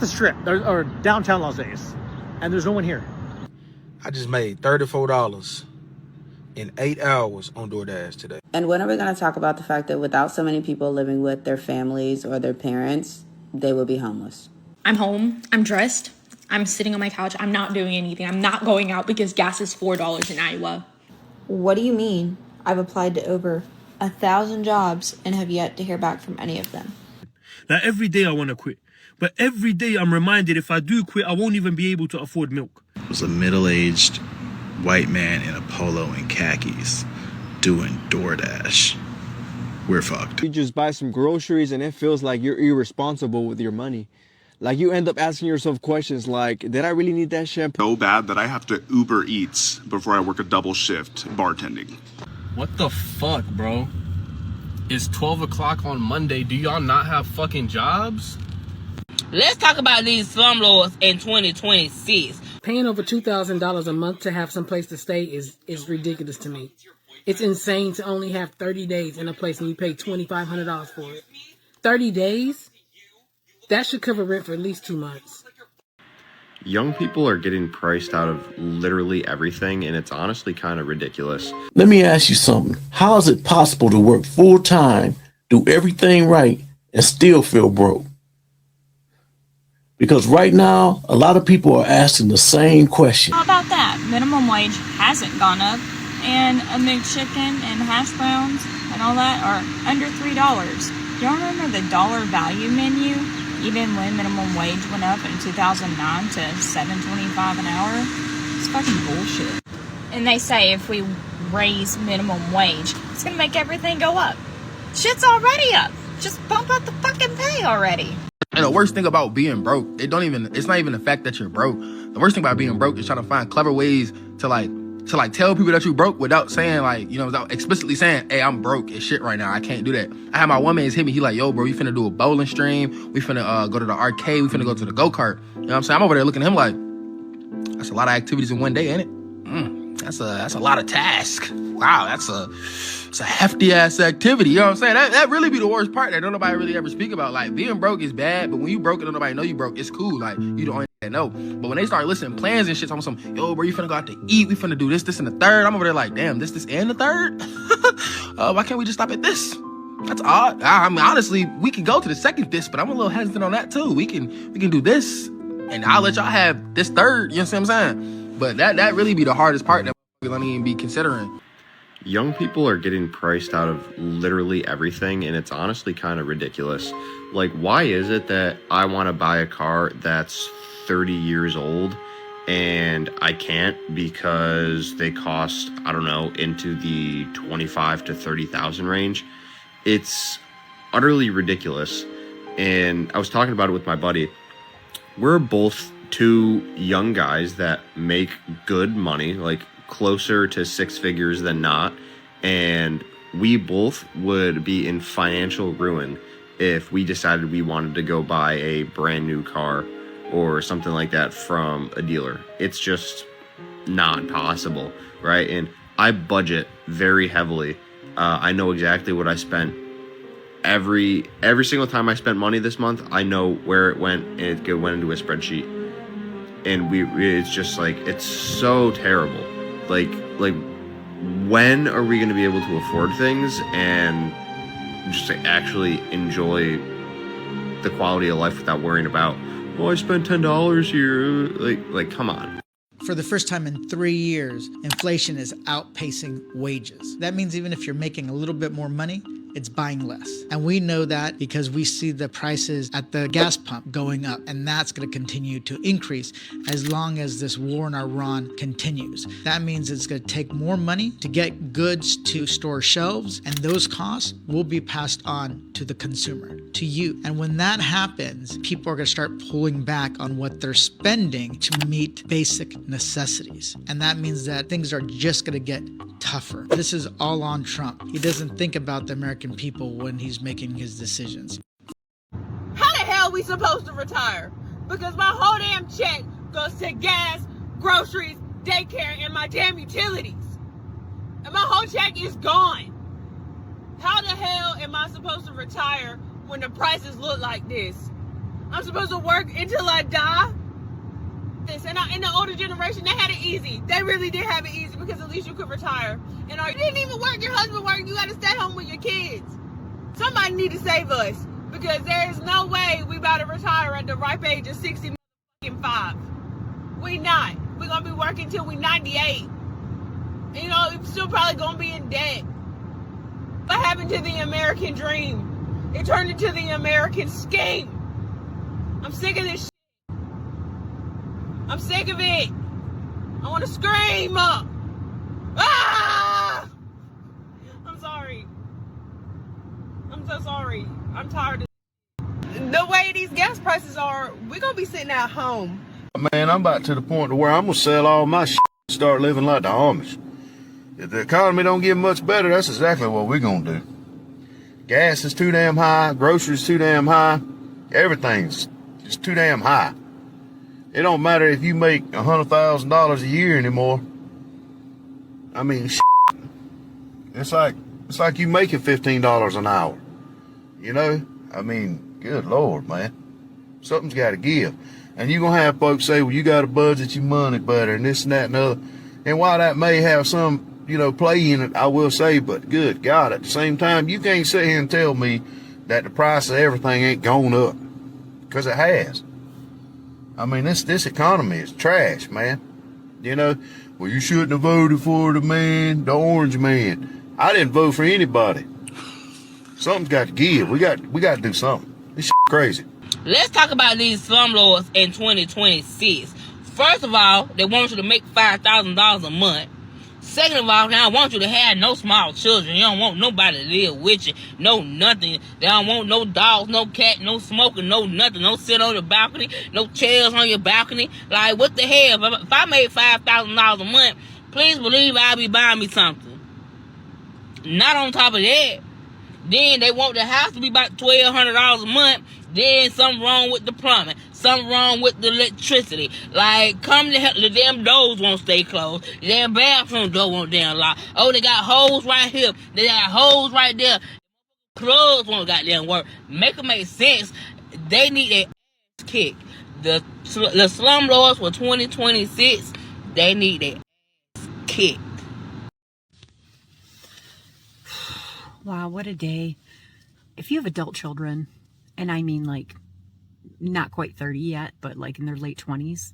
The strip or downtown Las Vegas, and there's no one here. I just made $34 in 8 hours on DoorDash today. And when are we going to talk about the fact that without so many people living with their families or their parents, they will be homeless? I'm home. I'm dressed. I'm sitting on my couch. I'm not doing anything. I'm not going out because gas is $4 in Iowa. What do you mean? I've applied to over 1,000 jobs and have yet to hear back from any of them. Like every day I want to quit. But every day I'm reminded if I do quit, I won't even be able to afford milk. It was a middle-aged white man in a polo and khakis doing DoorDash. We're fucked. You just buy some groceries and it feels like you're irresponsible with your money. Like you end up asking yourself questions like, did I really need that shampoo? So bad that I have to Uber Eats before I work a double shift bartending. What the fuck, bro? It's 12 o'clock on Monday. Do y'all not have fucking jobs? Let's talk about these slumlords in 2026. Paying over $2,000 a month to have some place to stay is ridiculous to me. It's insane to only have 30 days in a place and you pay $2,500 for it. 30 days? That should cover rent for at least 2 months. Young people are getting priced out of literally everything, and it's honestly kind of ridiculous. Let me ask you something. How is it possible to work full time, do everything right, and still feel broke? Because right now, a lot of people are asking the same question. How about that? Minimum wage hasn't gone up, and a McChicken and hash browns and all that are under $3. Y'all remember the dollar value menu? Even when minimum wage went up in 2009 to $7.25 an hour? It's fucking bullshit. And they say if we raise minimum wage, it's gonna make everything go up. Shit's already up. Just bump up the fucking pay already. And the worst thing about being broke, it's not even the fact that you're broke. The worst thing about being broke is trying to find clever ways to tell people that you broke without saying without explicitly saying, hey, I'm broke as shit right now. I can't do that. I had my one man hit me. He like, yo, bro, we finna do a bowling stream. We finna go to the arcade. We finna go to the go-kart. You know what I'm saying? I'm over there looking at him like, that's a lot of activities in one day, ain't it? That's a lot of tasks. Wow, it's a hefty ass activity. You know what I'm saying? That really be the worst part that don't nobody really ever speak about. Like, being broke is bad, but when you broke and don't nobody know you broke, it's cool. Like, you don't know. But when they start listening plans and shit, talking some, yo, bro, you finna go out to eat, we finna do this, and the third. I'm over there like, damn, this, and the third? Why can't we just stop at this? That's odd. I mean, honestly, we can go to the second this, but I'm a little hesitant on that too. We can do this, and I'll let y'all have this third. You know what I'm saying? But that really be the hardest part that we don't even be considering. Young people are getting priced out of literally everything, and it's honestly kind of ridiculous. Like, why is it that I want to buy a car that's 30 years old and I can't because they cost, I don't know, into the 25 to 30,000 range? It's utterly ridiculous. And I was talking about it with my buddy. We're both two young guys that make good money, like closer to six figures than not, and we both would be in financial ruin if we decided we wanted to go buy a brand new car or something like that from a dealer. It's just not possible, right? And I budget very heavily. I know exactly what I spent every single time I spent money this month. I know where it went, and it went into a spreadsheet. And it's just like, it's so terrible. Like when are we going to be able to afford things and just like actually enjoy the quality of life without worrying about, oh, I spent $10 here. Like, come on. For the first time in 3 years, inflation is outpacing wages. That means even if you're making a little bit more money, it's buying less. And we know that because we see the prices at the gas pump going up, and that's going to continue to increase as long as this war in Iran continues. That means it's going to take more money to get goods to store shelves, and those costs will be passed on to the consumer, to you. And when that happens, people are going to start pulling back on what they're spending to meet basic necessities. And that means that things are just going to get tougher. This is all on Trump. He doesn't think about the American people when he's making his decisions. How the hell are we supposed to retire? Because my whole damn check goes to gas, groceries, daycare, and my damn utilities. And my whole check is gone. How the hell am I supposed to retire when the prices look like this? I'm supposed to work until I die? And the older generation, they had it easy. They really did have it easy because at least you could retire. And you didn't even work, your husband worked, you got to stay home with your kids. Somebody need to save us because there is no way we about to retire at the ripe age of 65. We not. We're going to be working till we 98. And, you know, we're still probably going to be in debt. What happened to the American dream? It turned into the American scheme. I'm sick of this shit. I'm sick of it. I want to scream. Ah! I'm sorry. I'm so sorry. I'm tired of the way these gas prices are. We're going to be sitting at home. Man, I'm about to the point to where I'm going to sell all my shit and start living like the Amish. If the economy don't get much better, that's exactly what we're going to do. Gas is too damn high. Groceries too damn high. Everything's just too damn high. It don't matter if you make $100,000 a year anymore. I mean, it's like you making $15 an hour. You know? I mean, good Lord, man. Something's got to give. And you're going to have folks say, well, you got to budget your money better and this and that and the other. And while that may have some, you know, play in it, I will say, but good God, at the same time, you can't sit here and tell me that the price of everything ain't gone up. Because it has. I mean, this economy is trash, man. You know, well, you shouldn't have voted for the orange man. I didn't vote for anybody. Something's got to give. We got to do something. This shit crazy. Let's talk about these slumlords in 2026. First of all, they want you to make $5,000 a month. Second of all, they don't want you to have no small children. You don't want nobody to live with you. No nothing. They don't want no dogs, no cat, no smoking, no nothing. No sit on the balcony, no chairs on your balcony. Like, what the hell? If I made $5,000 a month, please believe I'll be buying me something. Not on top of that, then they want the house to be about $1,200 a month. Then something wrong with the plumbing. Something wrong with the electricity. Like, come to hell, the damn doors won't stay closed. The damn bathroom door won't damn lock. Oh, they got holes right here. They got holes right there. Plugs won't goddamn work. Make it make sense. They need their ass kicked. The slumlords for 2026, they need their ass kicked. Wow, what a day. If you have adult children, and I mean like not quite 30 yet, but like in their late 20s,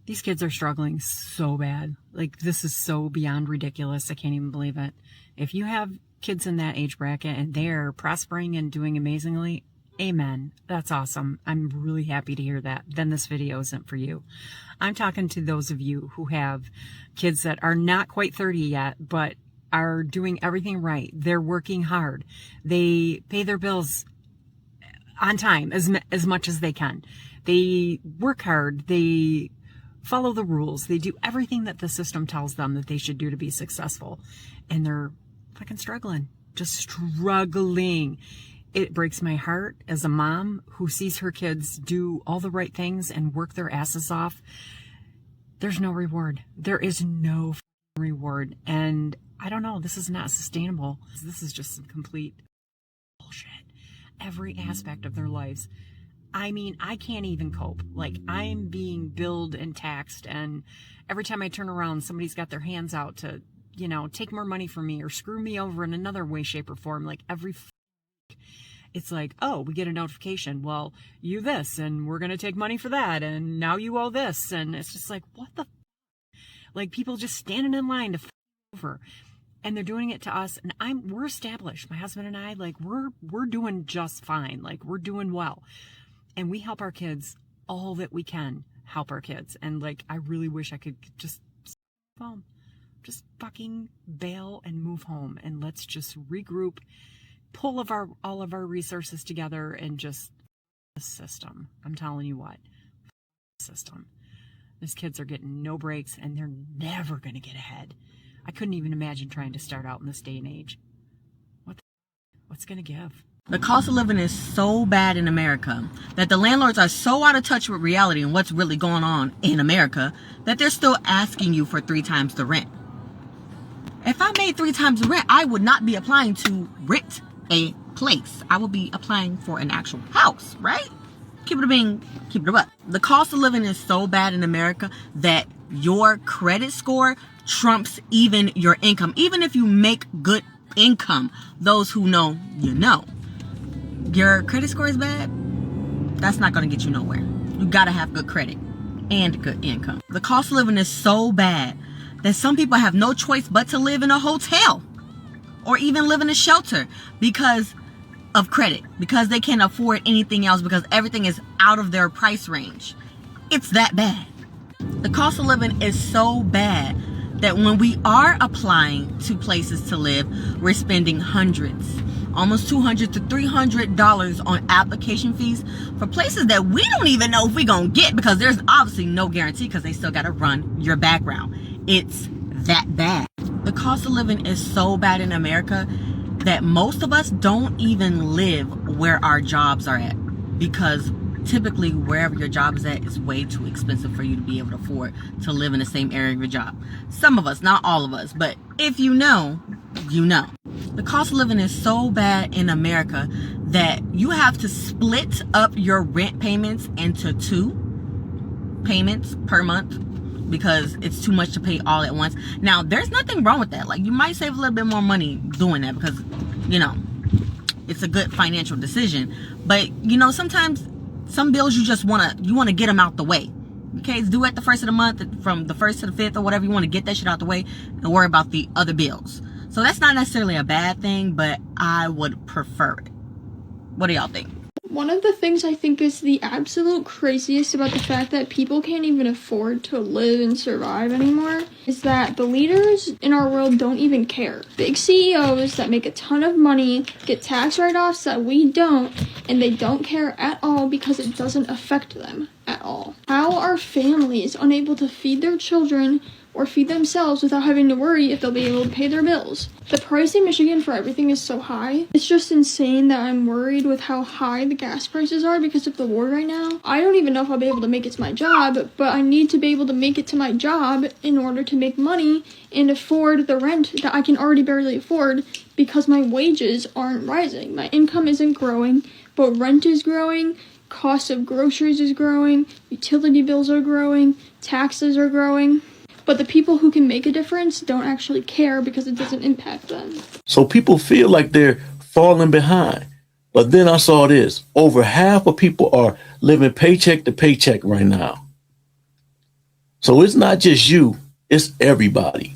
these kids are struggling so bad. Like, this is so beyond ridiculous. I can't even believe it. If you have kids in that age bracket and they're prospering and doing amazingly, amen. That's awesome. I'm really happy to hear that. Then this video isn't for you. I'm talking to those of you who have kids that are not quite 30 yet, but are doing everything right. They're working hard. They pay their bills on time as much as they can. They work hard. They follow the rules. They do everything that the system tells them that they should do to be successful. And they're fucking struggling. Just struggling. It breaks my heart as a mom who sees her kids do all the right things and work their asses off. There's no reward. There is no reward. And I don't know. This is not sustainable. This is just some complete bullshit. Every aspect of their lives. I mean, I can't even cope. Like, I'm being billed and taxed, and every time I turn around, somebody's got their hands out to, you know, take more money from me or screw me over in another way, shape, or form. Like, every it's like, oh, we get a notification. Well, you this, and we're going to take money for that, and now you owe this. And it's just like, what the like, people just standing in line to over. And they're doing it to us, and we're established. My husband and I, like, we're doing just fine. Like, we're doing well. And we help our kids all that we can help our kids. And, like, I really wish I could just home. Just fucking bail and move home. And let's just regroup, pull all of our resources together, and just the system. I'm telling you what. System. These kids are getting no breaks, and they're never going to get ahead. I couldn't even imagine trying to start out in this day and age. What's going to give? The cost of living is so bad in America that the landlords are so out of touch with reality and what's really going on in America that they're still asking you for 3 times the rent. If I made 3 times the rent, I would not be applying to rent a place. I will be applying for an actual house, right? Keep it up. The cost of living is so bad in America that your credit score trumps even your income. Even if you make good income, those who know, you know. Your credit score is bad, that's not going to get you nowhere. You got to have good credit and good income. The cost of living is so bad that some people have no choice but to live in a hotel or even live in a shelter because of credit, because they can't afford anything else, because everything is out of their price range. It's that bad. The cost of living is so bad that when we are applying to places to live, we're spending hundreds, almost $200 to $300 on application fees for places that we don't even know if we're gonna get, because there's obviously no guarantee, because they still gotta run your background. It's that bad. The cost of living is so bad in America that most of us don't even live where our jobs are at, because typically wherever your job is at is way too expensive for you to be able to afford to live in the same area of your job. Some of us, not all of us, but if you know, you know. The cost of living is so bad in America that you have to split up your rent payments into 2 payments per month because it's too much to pay all at once. Now, there's nothing wrong with that. Like, you might save a little bit more money doing that because, you know, it's a good financial decision. But, you know, sometimes some bills you just want to get them out the way. Okay, it's due at the first of the month, from the 1st to the 5th or whatever. You want to get that shit out the way and worry about the other bills. So that's not necessarily a bad thing, but I would prefer it. What do y'all think? One of the things I think is the absolute craziest about the fact that people can't even afford to live and survive anymore is that the leaders in our world don't even care. Big CEOs that make a ton of money get tax write-offs that we don't, and they don't care at all because it doesn't affect them at all. How are families unable to feed their children or feed themselves without having to worry if they'll be able to pay their bills? The price in Michigan for everything is so high. It's just insane that I'm worried with how high the gas prices are because of the war right now. I don't even know if I'll be able to make it to my job, but I need to be able to make it to my job in order to make money and afford the rent that I can already barely afford because my wages aren't rising. My income isn't growing, but rent is growing, cost of groceries is growing, utility bills are growing, taxes are growing. But the people who can make a difference don't actually care because it doesn't impact them. So people feel like they're falling behind. But then I saw this. Over half of people are living paycheck to paycheck right now. So it's not just you, it's everybody.